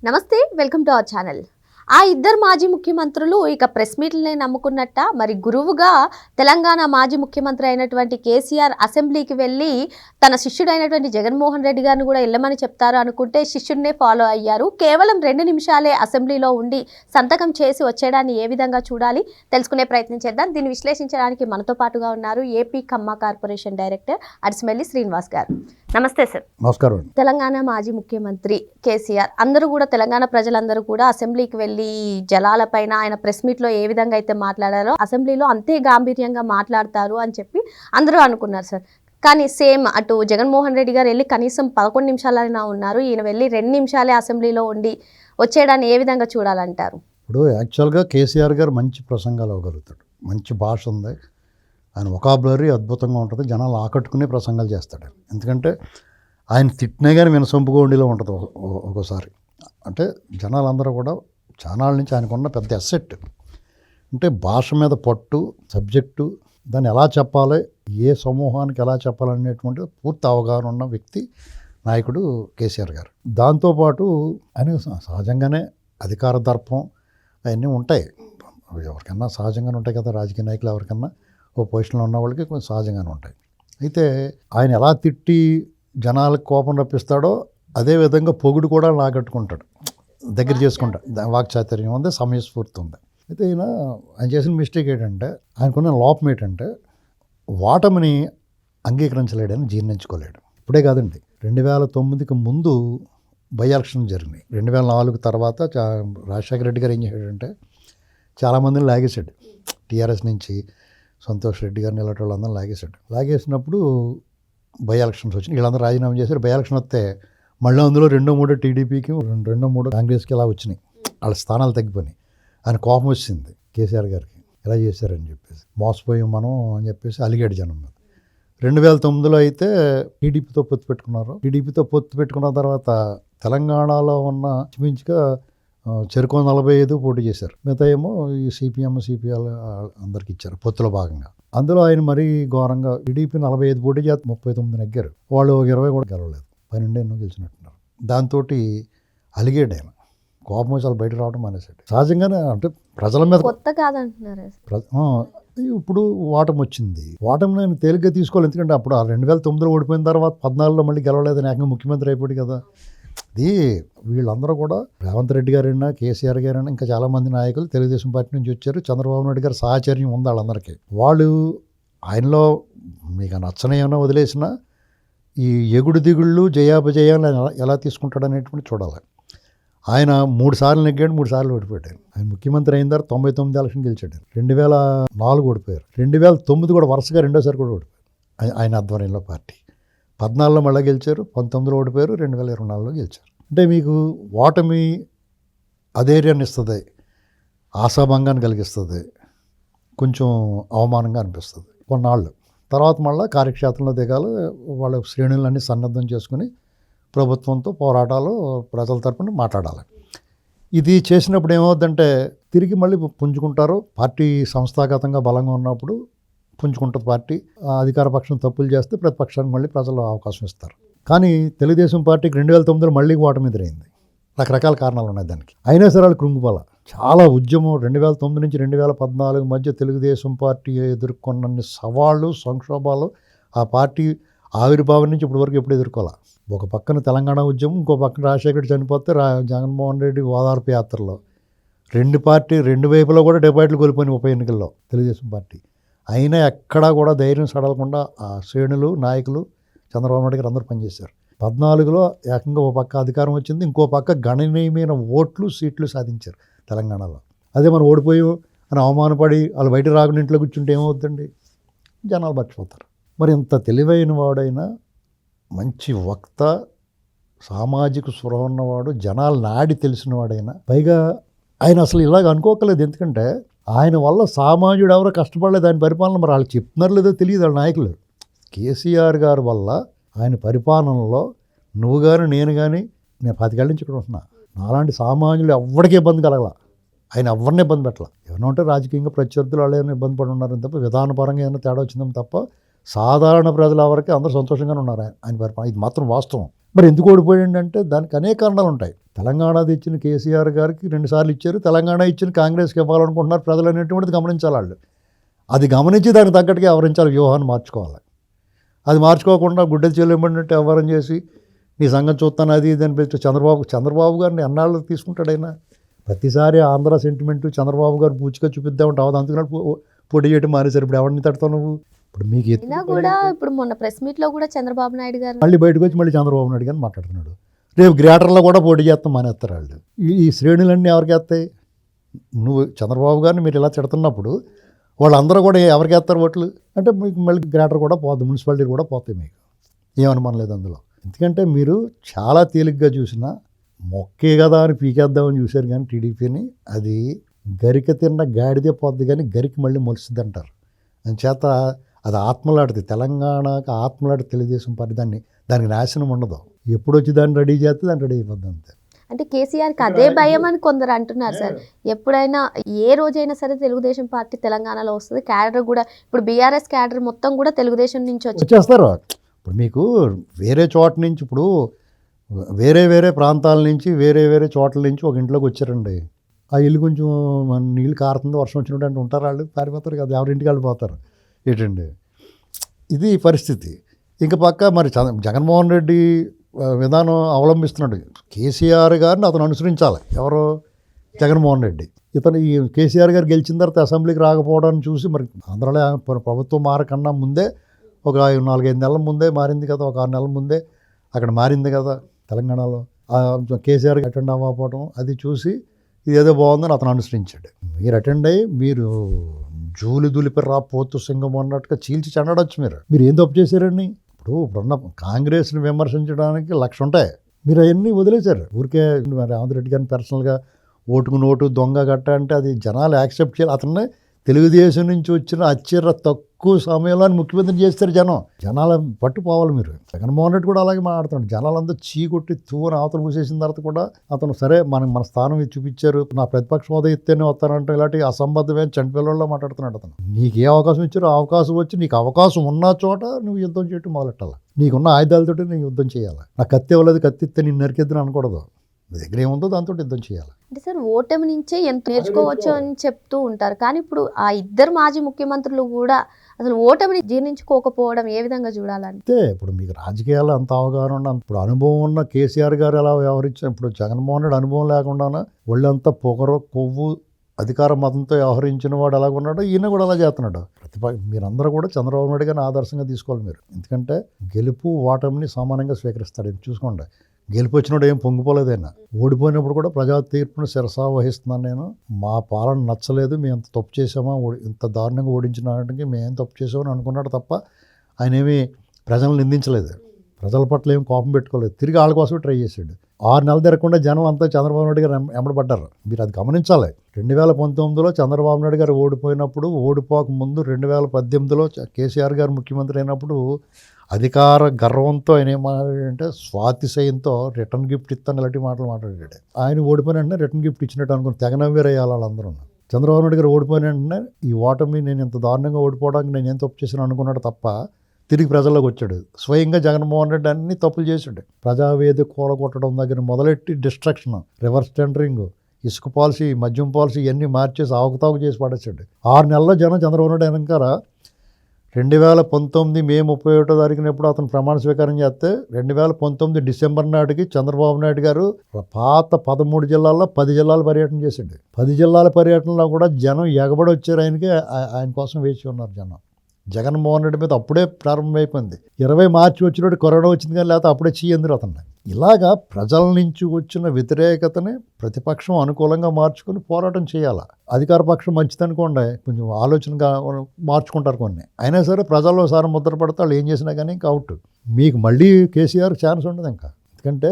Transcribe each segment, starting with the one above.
నమస్తే, welcome to our channel. ఆ ఇద్దరు మాజీ ముఖ్యమంత్రులు ఇక ప్రెస్ మీట్లనే నమ్ముకున్నట్ట. మరి గురువుగా తెలంగాణ మాజీ ముఖ్యమంత్రి అయినటువంటి కేసీఆర్ అసెంబ్లీకి వెళ్ళి తన శిష్యుడైనటువంటి జగన్మోహన్ రెడ్డి గారిని కూడా వెళ్ళమని చెప్తారు అనుకుంటే శిష్యుడినే ఫాలో అయ్యారు. కేవలం 2 నిమిషాలే అసెంబ్లీలో ఉండి సంతకం చేసి వచ్చేయడాన్ని ఏ విధంగా చూడాలి తెలుసుకునే ప్రయత్నం చేద్దాం. దీన్ని విశ్లేషించడానికి మనతో పాటుగా ఉన్నారు AP Khammam corporation director అడిసిమెల్లి Srinivas గారు. నమస్తే సార్. నమస్కారం. తెలంగాణ మాజీ ముఖ్యమంత్రి కేసీఆర్ అందరూ కూడా తెలంగాణ ప్రజలందరూ కూడా అసెంబ్లీకి వెళ్ళి జలాలపైన ఆయన ప్రెస్ మీట్ లో ఏ విధంగా అయితే మాట్లాడారో అసెంబ్లీలో అంతే గాంభీర్యంగా మాట్లాడతారు అని చెప్పి అందరూ అనుకున్నారు సార్. కానీ సేమ్ అటు జగన్మోహన్ రెడ్డి గారు వెళ్ళి కనీసం 11 నిమిషాలైనా ఉన్నారు, ఈయన వెళ్ళి 2 నిమిషాలే అసెంబ్లీలో ఉండి వచ్చేయడాన్ని ఏ విధంగా చూడాలంటారు? ఇప్పుడు యాక్చువల్గా కేసీఆర్ గారు మంచి ప్రసంగాలు అవ్వగలుగుతాడు, మంచి భాష ఉంది, ఆయన వొకాబులరీ అద్భుతంగా ఉంటుంది, జనాలు ఆకట్టుకునే ప్రసంగాలు చేస్తాడు. ఎందుకంటే ఆయన తిట్టినా కానీ వినసొంపుగా ఉండేలా ఉంటుంది ఒక్కోసారి. అంటే జనాలందరూ కూడా చానాళ్ళ నుంచి ఆయనకున్న పెద్ద అసెట్ అంటే భాష మీద పట్టు, సబ్జెక్టు, దాన్ని ఎలా చెప్పాలి, ఏ సమూహానికి ఎలా చెప్పాలనేటువంటి పూర్తి అవగాహన ఉన్న వ్యక్తి నాయకుడు కేసీఆర్ గారు. దాంతోపాటు ఆయన సహజంగానే అధికార దర్పం అవన్నీ ఉంటాయి, ఎవరికన్నా సహజంగానే ఉంటాయి కదా, రాజకీయ నాయకులు ఎవరికన్నా ఓ పొజిషన్లో ఉన్న వాళ్ళకి కొంచెం సహజంగానే ఉంటాయి. అయితే ఆయన ఎలా తిట్టి జనాలకు కోపం రప్పిస్తాడో అదేవిధంగా పొగుడు కూడా లాగట్టుకుంటాడు, దగ్గర చేసుకుంటాడు. వాక్చాతుర్యం ఉంది, సమయస్ఫూర్తి ఉంది. అయితే ఆయన చేసిన మిస్టేక్ ఏంటంటే, ఆయనకున్న లోపం ఏంటంటే ఓటమిని అంగీకరించలేడని, జీర్ణించుకోలేడు. ఇప్పుడే కాదండి, 2009కి ముందు బై ఎలక్షన్ జరిగినాయి. 2004 తర్వాత రాజశేఖర రెడ్డి గారు ఏం చేశాడంటే చాలామందిని లాగేశాడు. టీఆర్ఎస్ నుంచి సంతోష్ రెడ్డి గారిని ఇలాంటి వాళ్ళందరూ లాగేసినప్పుడు బై ఎలక్షన్స్ వచ్చినాయి. వీళ్ళందరూ రాజీనామా చేశారు. బై ఎలక్షన్ వస్తే మళ్ళీ అందులో 2-3 టీడీపీకి, 2-3 కాంగ్రెస్కి ఇలా వచ్చినాయి. వాళ్ళ స్థానాలు తగ్గిపోయినాయి. ఆయన కోపం వచ్చింది కేసీఆర్ గారికి, ఎలా చేశారని చెప్పేసి, మోసపోయాం మనం అని చెప్పేసి అలిగాడు జనం మీద. 2009లో అయితే టీడీపీతో పొత్తు పెట్టుకున్నారు. టీడీపీతో పొత్తు పెట్టుకున్న తర్వాత తెలంగాణలో ఉన్న మించుగా చెరుకు 45 పోటీ చేశారు. మిగతా ఏమో ఈ సిపిఎం, సిపిఎల్ అందరికి ఇచ్చారు పొత్తులో భాగంగా. అందులో ఆయన మరీ ఘోరంగా టీడీపీ 45 పోటీ చేస్తే 39 నెగ్గారు. వాళ్ళు 20 కూడా గెలవలేదు, 12 ఎన్నో గెలిచినట్టున్నారు. దాంతో అలిగాడు ఆయన, కోపం వచ్చి బయట రావడం మానేశాడు. సహజంగానే అంటే ప్రజల మీద కొత్త కాదంటున్నారు. ఇప్పుడు ఓటమి వచ్చింది, ఓటమి నేను తేలిగ్గా తీసుకోవాలి. ఎందుకంటే అప్పుడు 2009లో ఓడిపోయిన తర్వాత 14లో మళ్ళీ గెలవలేదని ఏకంగా ముఖ్యమంత్రి అయిపోయాడు కదా. ఇది వీళ్ళందరూ కూడా రేవంత్ రెడ్డి గారైనా, కేసీఆర్ గారైనా, ఇంకా చాలామంది నాయకులు తెలుగుదేశం పార్టీ నుంచి వచ్చారు. చంద్రబాబు నాయుడు గారు సాహచర్యం ఉంది వాళ్ళందరికీ. వాళ్ళు ఆయనలో మీకు నచ్చనేమన్నా వదిలేసినా ఈ ఎగుడు దిగుళ్ళు, జయాపజయాలు ఎలా తీసుకుంటాడు అనేటువంటి చూడాలి. ఆయన 3 సార్లు నెగ్గాడు, 3 సార్లు ఓడిపోయాడు. ఆయన ముఖ్యమంత్రి అయిన తర్వాత 99 ఎలక్షన్ గెలిచాడు. 2004 ఓడిపోయారు. 2009 కూడా వరుసగా రెండోసారి కూడా ఓడిపోయారు ఆయన ఆధ్వర్యంలో పార్టీ. 14లో మళ్ళీ గెలిచారు, 19లో ఓడిపోయారు, 2024లో గెలిచారు. అంటే మీకు ఓటమి అధైర్యాన్ని ఇస్తుంది, ఆశాభంగాన్ని కలిగిస్తుంది, కొంచెం అవమానంగా అనిపిస్తుంది కొన్నాళ్ళు. తర్వాత మళ్ళీ కార్యక్షేత్రంలో దిగాలి, వాళ్ళ శ్రేణులన్నీ సన్నద్ధం చేసుకుని ప్రభుత్వంతో పోరాటాలు, ప్రజల తరపున మాట్లాడాలి. ఇది చేసినప్పుడు ఏమవుద్దంటే తిరిగి మళ్ళీ పుంజుకుంటారు. పార్టీ సంస్థాగతంగా బలంగా ఉన్నప్పుడు పుంజుకుంటుంది పార్టీ. అధికార పక్షం తప్పులు చేస్తే ప్రతిపక్షానికి మళ్ళీ ప్రజలు అవకాశం ఇస్తారు. కానీ తెలుగుదేశం పార్టీకి 2009లో మళ్ళీ ఓటమి ఎదురైంది. రకరకాల కారణాలు ఉన్నాయి దానికి. అయినా సరే వాళ్ళు కృంగిపోల. చాలా ఉద్యమం 2009 నుంచి 2014 మధ్య తెలుగుదేశం పార్టీ ఎదుర్కొన్న సవాళ్ళు, సంక్షోభాలు ఆ పార్టీ ఆవిర్భావం నుంచి ఇప్పటి వరకు ఎప్పుడు ఎదుర్కోవాలి. ఒక పక్కన తెలంగాణ ఉద్యమం, ఇంకో పక్కన రాజశేఖర రెడ్డి చనిపోతే జగన్మోహన్ రెడ్డి ఓదార్పు యాత్రలో రెండు వైపులో కూడా డిపాజిట్లు కోల్పోయిన ఉప ఎన్నికల్లో తెలుగుదేశం పార్టీ. అయినా ఎక్కడా కూడా ధైర్యం సడలకుండా ఆ శ్రేణులు, నాయకులు, చంద్రబాబు నాయుడు గారు అందరూ పనిచేశారు. 14లో ఏకంగా ఒక పక్క అధికారం వచ్చింది, ఇంకో పక్క గణనీయమైన ఓట్లు, సీట్లు సాధించారు తెలంగాణలో. అదే మనం ఓడిపోయాం అని అవమానపడి వాళ్ళు బయట రాకుండా ఇంట్లో కూర్చుంటే ఏమవుతుందండి, జనాలు మర్చిపోతారు. మరి ఇంత తెలివైన వాడైనా, మంచి వక్త, సామాజిక స్పృహ ఉన్నవాడు, జనాల నాడి తెలిసిన వాడైనా, పైగా ఆయన అసలు ఇలాగ అనుకోకలేదు. ఎందుకంటే ఆయన వల్ల సామాన్యుడు ఎవరో కష్టపడలేదు ఆయన పరిపాలన. మరి వాళ్ళు చెప్తున్నారు లేదో తెలియదు వాళ్ళ నాయకులు. కేసీఆర్ గారి వల్ల ఆయన పరిపాలనలో నువ్వు కానీ నేను కానీ, నేను 10 ఏళ్ళ నుంచి ఇక్కడ ఉంటున్నా, నాలాంటి సామాన్యులు ఎవరికి ఇబ్బంది కలగల. ఆయన ఎవరిని ఇబ్బంది పెట్టాల. ఏమన్నా ఉంటే రాజకీయంగా ప్రత్యర్థులు వాళ్ళు ఏమైనా ఇబ్బంది పడి ఉన్నారని తప్ప, విధానపరంగా ఏమైనా తేడా వచ్చిందని తప్ప, సాధారణ ప్రజల వరకు అందరూ సంతోషంగానే ఉన్నారు ఆయన పరిపాలన. ఇది మాత్రం వాస్తవం. మరి ఎందుకు ఓడిపోయాడంటే దానికి అనేక కారణాలు ఉంటాయి. తెలంగాణది ఇచ్చిన కేసీఆర్ గారికి 2 సార్లు ఇచ్చారు, తెలంగాణ ఇచ్చిన కాంగ్రెస్కి ఇవ్వాలనుకుంటున్నారు ప్రజలు అనేటువంటిది గమనించాలి వాళ్ళు. అది గమనించి దానికి తగ్గట్టుగా వ్యవహరించాలి, వ్యూహాన్ని మార్చుకోవాలి. అది మార్చుకోకుండా గుడ్డలు చెల్లెమంటే వ్యవహారం చేసి నీ సంగతి చూస్తాను అది ఇది అని పెట్టి చంద్రబాబు గారిని ఎన్నాళ్ళు తీసుకుంటాడైనా. ప్రతిసారి ఆంధ్ర సెంటిమెంట్ చంద్రబాబు గారు పూచిగా చూపిద్దామంటే అవదు, అందుకని పోటీ చేయడం మానేశారు. ఇప్పుడు ఎవరిని తడతావు నువ్వు? ఇప్పుడు మీకు అయినా కూడా ఇప్పుడు మొన్న ప్రెస్ మీట్ లో కూడా చంద్రబాబు నాయుడు గారు మళ్ళీ బయటకు వచ్చి మళ్ళీ చంద్రబాబు నాయుడు గారిని మాట్లాడుతున్నాడు. రేపు గ్రేటర్లో కూడా పోటీ చేస్తాం మానేస్తారు వాళ్ళు. ఈ శ్రేణులన్నీ ఎవరికి వేస్తాయి? నువ్వు చంద్రబాబు గారిని మీరు ఇలా తిడుతున్నప్పుడు వాళ్ళందరూ కూడా ఎవరికి వేస్తారు ఓట్లు అంటే మీకు మళ్ళీ గ్రేటర్ కూడా పోతుంది, మున్సిపాలిటీ కూడా పోతాయి. మీకు ఏమనుమానలేదు అందులో. ఎందుకంటే మీరు చాలా తేలిగ్గా చూసిన మొక్కే కదా అని పీకేద్దామని చూశారు కానీ టీడీపీని, అది గరిక తిన్న గాడిదే పోద్ది కానీ గరికి మళ్ళీ మొలుస్తుంది అంటారు. అందుచేత అది ఆత్మలాడుతుంది. తెలంగాణకు ఆత్మలాడి తెలుగుదేశం పార్టీ దానికి నాశనం ఉండదు. ఎప్పుడు వచ్చి దాన్ని రెడీ చేస్తే దాన్ని రెడీ అయిపోద్ది అంతే. అంటే కేసీఆర్కి అదే భయం అని కొందరు అంటున్నారు సార్. ఎప్పుడైనా ఏ రోజైనా సరే తెలుగుదేశం పార్టీ తెలంగాణలో వస్తుంది, క్యాడర్ కూడా ఇప్పుడు బీఆర్ఎస్ క్యాడర్ మొత్తం కూడా తెలుగుదేశం నుంచి వచ్చేస్తారు. ఇప్పుడు మీకు వేరే చోట నుంచి, ఇప్పుడు వేరే ప్రాంతాల నుంచి వేరే చోట్ల నుంచి ఒక ఇంట్లోకి వచ్చారండి. ఆ ఇల్లు కొంచెం నీళ్ళు కారుతుంది, వర్షం వచ్చినట్టు అంటే ఉంటారు వాళ్ళు, పారిపోతారు కదా, ఎవరింటికి వెళ్ళిపోతారు. ఏంటండి ఇది పరిస్థితి. ఇంక పక్క మరి జగన్మోహన్ రెడ్డి విధానం అవలంబిస్తున్నాడు. కేసీఆర్ గారిని అతను అనుసరించాలి. ఎవరు? జగన్మోహన్ రెడ్డి. ఇతను ఈ కేసీఆర్ గారు గెలిచిన తర్వాత అసెంబ్లీకి రాకపోవడాన్ని చూసి మరి ఆంధ్రలో ప్రభుత్వం మారకన్నా ముందే ఒక 4-5 నెలల ముందే మారింది కదా, ఒక 6 నెలల ముందే అక్కడ మారింది కదా తెలంగాణలో. కేసీఆర్ అటెండ్ అవ్వకపోవడం అది చూసి ఇది ఏదో బాగుందని అతను అనుసరించాడు. మీరు అటెండ్ అయ్యి మీరు జూలు దులిపి రా పోతు సింగం అన్నట్టుగా చీల్చి చెండవచ్చు. మీరు ఏం తప్పు చేశారండి? ఇప్పుడున్న కాంగ్రెస్ని విమర్శించడానికి 1,00,000 ఉంటాయి, మీరు అవన్నీ వదిలేశారు. ఊరికే రేవంత్ రెడ్డి గారిని పర్సనల్గా ఓటుకు నోటు దొంగ గట్ట అంటే అది జనాలు యాక్సెప్ట్ చేయాలి. అతన్ని తెలుగుదేశం నుంచి వచ్చిన అత్యర తక్కువ సమయంలో ముఖ్యమంత్రిని చేస్తారు జనాలు పట్టుపోవాలి. మీరు జగన్మోహన్ రెడ్డి కూడా అలాగే మాట్లాడుతున్నాడు. జనాలంతా చీకొట్టి తూవని అవతల పూసేసిన తర్వాత కూడా అతను సరే మన స్థానం చూపించారు, నా ప్రతిపక్ష హోదా ఇస్తేనే వస్తానంటే ఇలాంటి అసంబద్ధమైన చంటిపిల్లల్లో మాట్లాడుతున్నాడు అతను. నీకు ఏ అవకాశం ఇచ్చారో అవకాశం వచ్చి నీకు అవకాశం ఉన్న చోట నువ్వు యుద్ధం చేయటం మొదలెట్టాలి. నీకున్న ఆయుధాలతోటి నేను యుద్ధం చేయాలి. నాకు కత్తి ఇవ్వలేదు, కత్తి ఇస్తే నేను నరికిద్దని అనకూడదు. మీ దగ్గర ఏముందో దాంతో యుద్ధం చేయాలి. అంటే సార్ ఓటమి నుంచే ఎంత నేర్చుకోవచ్చు అని చెప్తూ ఉంటారు, కానీ ఇప్పుడు ఆ ఇద్దరు మాజీ ముఖ్యమంత్రులు కూడా అసలు ఓటమిని జీర్ణించుకోకపోవడం ఏ విధంగా చూడాలంటే, ఇప్పుడు మీకు రాజకీయాలు అంత అవగాహన ఉన్న, ఇప్పుడు అనుభవం ఉన్న కేసీఆర్ గారు ఎలా వ్యవహరించారు, ఇప్పుడు జగన్మోహన్ రెడ్డి అనుభవం లేకుండా ఒళ్ళంతా పొగరు కొవ్వు అధికార మతంతో వ్యవహరించిన వాడు ఎలాగున్నాడో ఈయన కూడా అలా చేస్తున్నాడు. మీరందరూ కూడా చంద్రబాబు నాయుడు గారిని ఆదర్శంగా తీసుకోవాలి మీరు. ఎందుకంటే గెలుపు ఓటమిని సమానంగా స్వీకరిస్తాడు. చూసుకోండి, గెలుపు వచ్చినప్పుడు ఏం పొంగిపోలేదైనా, ఓడిపోయినప్పుడు కూడా ప్రజా తీర్పును శిరసా వహిస్తున్నాను నేను. మా పాలన నచ్చలేదు, మేము ఎంత తప్పు చేసామా, ఇంత దారుణంగా ఓడించినానికి మేము తప్పు చేసామని అనుకున్నాడు తప్ప ఆయన ఏమీ ప్రజలను నిందించలేదు, ప్రజల పట్ల ఏం కోపం పెట్టుకోలేదు. తిరిగి వాళ్ళ కోసమే ట్రై చేశాడు. 6 నెలలు తిరగకుండా జనం అంతా చంద్రబాబు నాయుడు గారు ఎంబడబడ్డారు. మీరు అది గమనించాలి. 2019లో చంద్రబాబు నాయుడు గారు ఓడిపోయినప్పుడు, ఓడిపోక ముందు 2018లో కేసీఆర్ గారు ముఖ్యమంత్రి అయినప్పుడు అధికార గర్వంతో ఆయన ఏం మాట్లాడాడంటే స్వాతిశయంతో రిటర్న్ గిఫ్ట్ ఇస్తాను ఇలాంటి మాటలు మాట్లాడాడు. ఆయన ఓడిపోయిన వెంటనే రిటర్న్ గిఫ్ట్ ఇచ్చినట్టు అనుకుని తెగనవ్వేరేయాలి వాళ్ళందరూ. చంద్రబాబు నాయుడు గారు ఓడిపోయిన వెంటనే ఈ ఓటమి నేను ఇంత దారుణంగా ఓడిపోవడానికి నేను ఏం తప్పు చేశాను అనుకున్నాడు తప్ప తిరిగి ప్రజల్లోకి వచ్చాడు. స్వయంగా జగన్మోహన్ రెడ్డి అన్ని తప్పులు చేశాడు. ప్రజావేది కూలగొట్టడం దగ్గర మొదలెట్టి డిస్ట్రక్షన్, రివర్స్ టెండరింగ్, ఇసుక పాలసీ, మద్యం పాలసీ ఇవన్నీ మార్చేసి అవకతవక చేసి పడేసాడు. 6 నెలల్లో జనం చంద్రబాబు నాయుడు వెనకాల 2019 మే 31వ తారీఖున ఎప్పుడు అతను ప్రమాణ స్వీకారం చేస్తే 2019 డిసెంబర్ నాటికి చంద్రబాబు నాయుడు గారు పాత 13 జిల్లాల్లో 10 జిల్లాల పర్యటన చేశాడు. 10 జిల్లాల పర్యటనలో కూడా జనం ఎగబడి వచ్చారు ఆయనకి. ఆయన కోసం వేచి ఉన్నారు జనం. జగన్మోహన్ రెడ్డి మీద అప్పుడే ప్రారంభమైపోయింది. 20 మార్చి వచ్చినట్టు కరోనా వచ్చింది కానీ లేకపోతే అప్పుడే చెయ్యందిరు అతన్ని. ఇలాగా ప్రజల నుంచి వచ్చిన వ్యతిరేకతని ప్రతిపక్షం అనుకూలంగా మార్చుకుని పోరాటం చేయాలి. అధికార పక్షం మంచిదనుకోండి కొంచెం ఆలోచనగా మార్చుకుంటారు కొన్ని, అయినా సరే ప్రజల్లో ఒకసారి ముద్ర పడితే వాళ్ళు ఏం చేసినా కానీ ఇంకా అవుట్. మీకు మళ్ళీ కేసీఆర్ ఛాన్స్ ఉండదు ఇంకా. ఎందుకంటే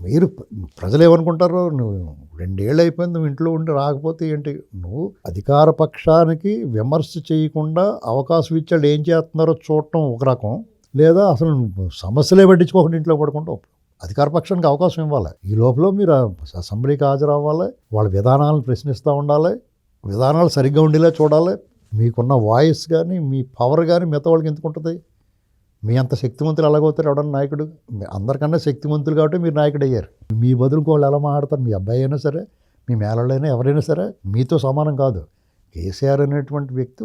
మీరు ప్రజలు ఏమనుకుంటారో, నువ్వు 2 ఏళ్ళు అయిపోయింది నువ్వు ఇంట్లో ఉండి రాకపోతే ఏంటి, నువ్వు అధికార పక్షానికి విమర్శ చేయకుండా అవకాశం ఇచ్చాడు ఏం చేస్తున్నారో చూడటం ఒక రకం, లేదా అసలు సమస్యలే పట్టించుకోకుండా ఇంట్లో పడుకుంటూ అధికార పక్షానికి అవకాశం ఇవ్వాలి. ఈ లోపల మీరు అసెంబ్లీకి హాజరవ్వాలి, వాళ్ళ విధానాలను ప్రశ్నిస్తూ ఉండాలి, విధానాలు సరిగ్గా ఉండేలా చూడాలి. మీకున్న వాయిస్ కానీ మీ పవర్ కానీ మిగతా వాళ్ళకి ఎందుకు ఉంటుంది? మీ అంత శక్తివంతులు ఎలాగవుతారు ఎవడన్నా నాయకుడు? అందరికన్నా శక్తివంతులు కాబట్టి మీరు నాయకుడు అయ్యారు. మీ బదులు వాళ్ళు ఎలా మాట్లాడతారు? మీ అబ్బాయి అయినా సరే, మీ మేనళ్ళైనా ఎవరైనా సరే మీతో సమానం కాదు. కేసీఆర్ అనేటువంటి వ్యక్తి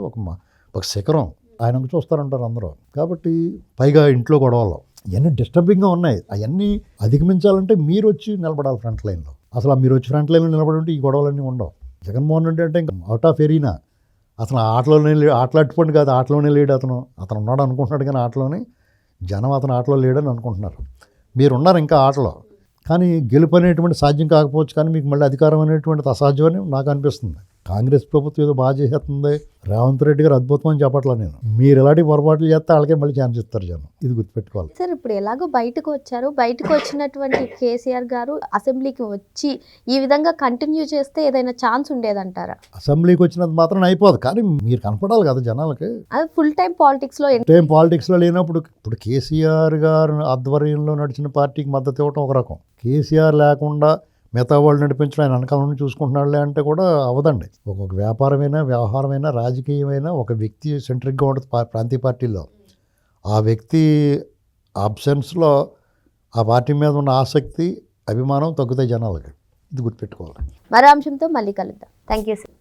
ఒక శిఖరం. ఆయనకు చూస్తారంటారు అందరూ. కాబట్టి పైగా ఇంట్లో గొడవలు ఇవన్నీ డిస్టర్బింగ్గా ఉన్నాయి. అవన్నీ అధిగమించాలంటే మీరు వచ్చి నిలబడాలి ఫ్రంట్ లైన్లో. అసలు మీరు వచ్చి ఫ్రంట్ లైన్లో నిలబడి ఈ గొడవలన్నీ ఉండవు. జగన్మోహన్ రెడ్డి అంటే ఇంకా అవుట్ ఆఫ్ ఎరీనా. అసలు ఆటలాట్టుకోండి కాదు, ఆటలోనే లేడు అతను ఉన్నాడు అనుకుంటున్నాడు, కానీ ఆటలోనే జనం అతను ఆటలో లేడని అనుకుంటున్నారు. మీరున్నారు ఇంకా ఆటలో, కానీ గెలుపు అనేటువంటి సాధ్యం కాకపోవచ్చు, కానీ మీకు మళ్ళీ అధికారం అనేటువంటిది అసాధ్యం అని నాకు అనిపిస్తుంది. కాంగ్రెస్ ప్రభుత్వం ఏదో బాగా చేసేస్తుంది, రేవంత్ రెడ్డి గారు అద్భుతం అని చెప్పట్లా నేను. మీరు ఎలాంటి పొరపాట్లు చేస్తే వాళ్ళకే మళ్ళీ ఛాన్స్ ఇస్తారు జనం, ఇది గుర్తుపెట్టుకోవాలి. సార్ ఇప్పుడు ఎలాగో బయటకు వచ్చారు, బయటకు వచ్చినటువంటి కేసీఆర్ గారు అసెంబ్లీకి వచ్చి ఈ విధంగా కంటిన్యూ చేస్తే ఏదైనా ఛాన్స్ ఉండేదంటారా? అసెంబ్లీకి వచ్చినంత మాత్రం అయిపోదు, కానీ మీరు కనపడాలి కదా జనాలకి. అది ఫుల్ టైం పాలిటిక్స్లో పాలిటిక్స్లో లేనప్పుడు ఇప్పుడు కేసీఆర్ గారు ఆధ్వర్యంలో నడిచిన పార్టీకి మద్దతు ఇవ్వటం ఒక రకం, కేసీఆర్ లేకుండా మిగతా వాళ్ళు నడిపించడం ఆయన వెనకాల నుండి చూసుకుంటున్నాడులే అంటే కూడా అవదండి. ఒక్కొక్క వ్యాపారమైనా వ్యవహారమైనా రాజకీయమైనా ఒక వ్యక్తి సెంట్రిక్గా ఉంటుంది ప్రాంతీయ పార్టీల్లో. ఆ వ్యక్తి ఆబ్సెన్స్లో ఆ పార్టీ మీద ఉన్న ఆసక్తి అభిమానం తగ్గుతాయి జనాలకి, ఇది గుర్తుపెట్టుకోవాలి. మరో అంశంతో మళ్ళీ కలుద్దాం. Thank you sir.